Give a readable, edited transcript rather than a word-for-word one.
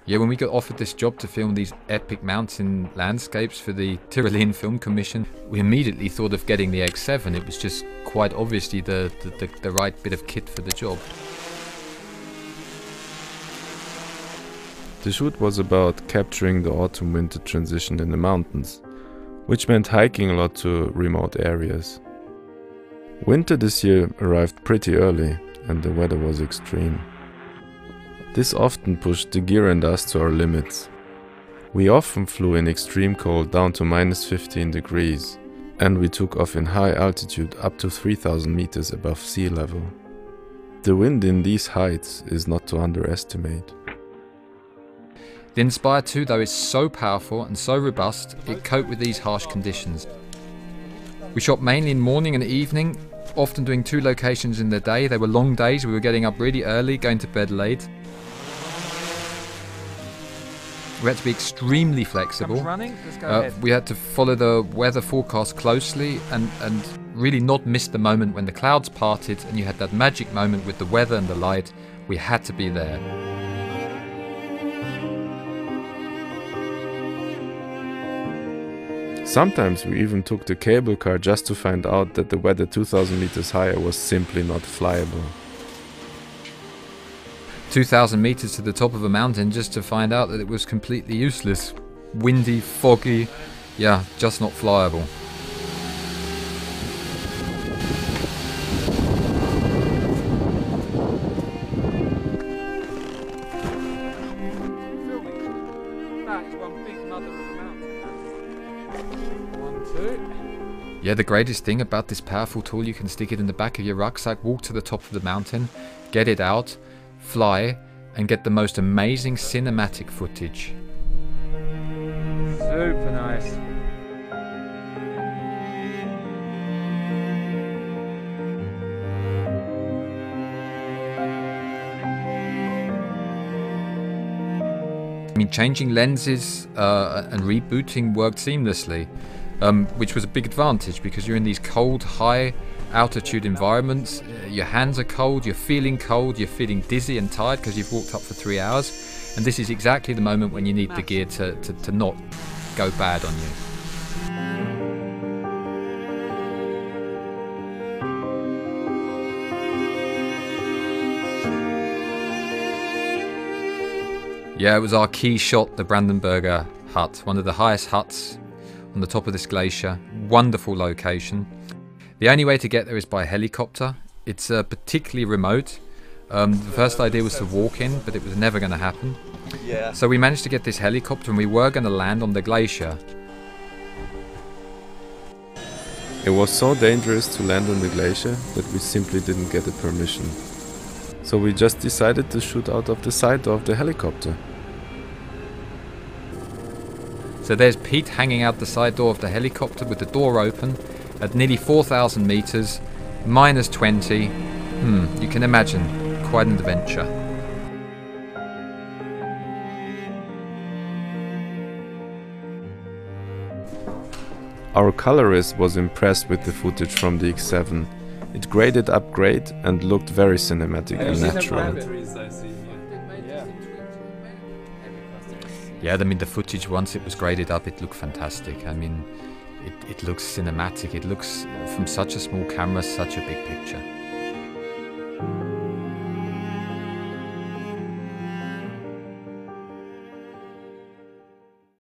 Yeah, when we got offered this job to film these epic mountain landscapes for the Tyrolean Film Commission, we immediately thought of getting the X7. It was just quite obviously the right bit of kit for the job. The shoot was about capturing the autumn-winter transition in the mountains, which meant hiking a lot to remote areas. Winter this year arrived pretty early and the weather was extreme. This often pushed the gear and us to our limits. We often flew in extreme cold down to -15 degrees, and we took off in high altitude up to 3,000 meters above sea level. The wind in these heights is not to underestimate. The Inspire 2 though is so powerful and so robust, it coped with these harsh conditions. We shot mainly in morning and evening, often doing 2 locations in the day. They were long days, we were getting up really early, going to bed late. We had to be extremely flexible. We had to follow the weather forecast closely and really not miss the moment when the clouds parted and you had that magic moment with the weather and the light. We had to be there. Sometimes we even took the cable car just to find out that the weather 2,000 meters higher was simply not flyable. 2,000 meters to the top of a mountain just to find out that it was completely useless. Windy, foggy, yeah, just not flyable. Yeah, the greatest thing about this powerful tool, you can stick it in the back of your rucksack, walk to the top of the mountain, get it out, fly, and get the most amazing cinematic footage. Super nice. I mean, changing lenses and rebooting worked seamlessly, which was a big advantage because you're in these cold, high altitude environments. Your hands are cold, you're feeling dizzy and tired because you've walked up for 3 hours, and this is exactly the moment when you need the gear to not go bad on you. Yeah, it was our key shot, the Brandenburger hut, one of the highest huts on the top of this glacier. Wonderful location. The only way to get there is by helicopter. It's particularly remote. The first idea was to walk in, but it was never going to happen. Yeah. So we managed to get this helicopter and we were going to land on the glacier. It was so dangerous to land on the glacier that we simply didn't get the permission. So we just decided to shoot out of the side door of the helicopter. So there's Pete hanging out the side door of the helicopter with the door open at nearly 4,000 meters, -20. You can imagine, quite an adventure. Our colorist was impressed with the footage from the X7. It graded up great and looked very cinematic and natural. Yeah, I mean the footage, once it was graded up, it looked fantastic. I mean, it looks cinematic. It looks, from such a small camera, such a big picture.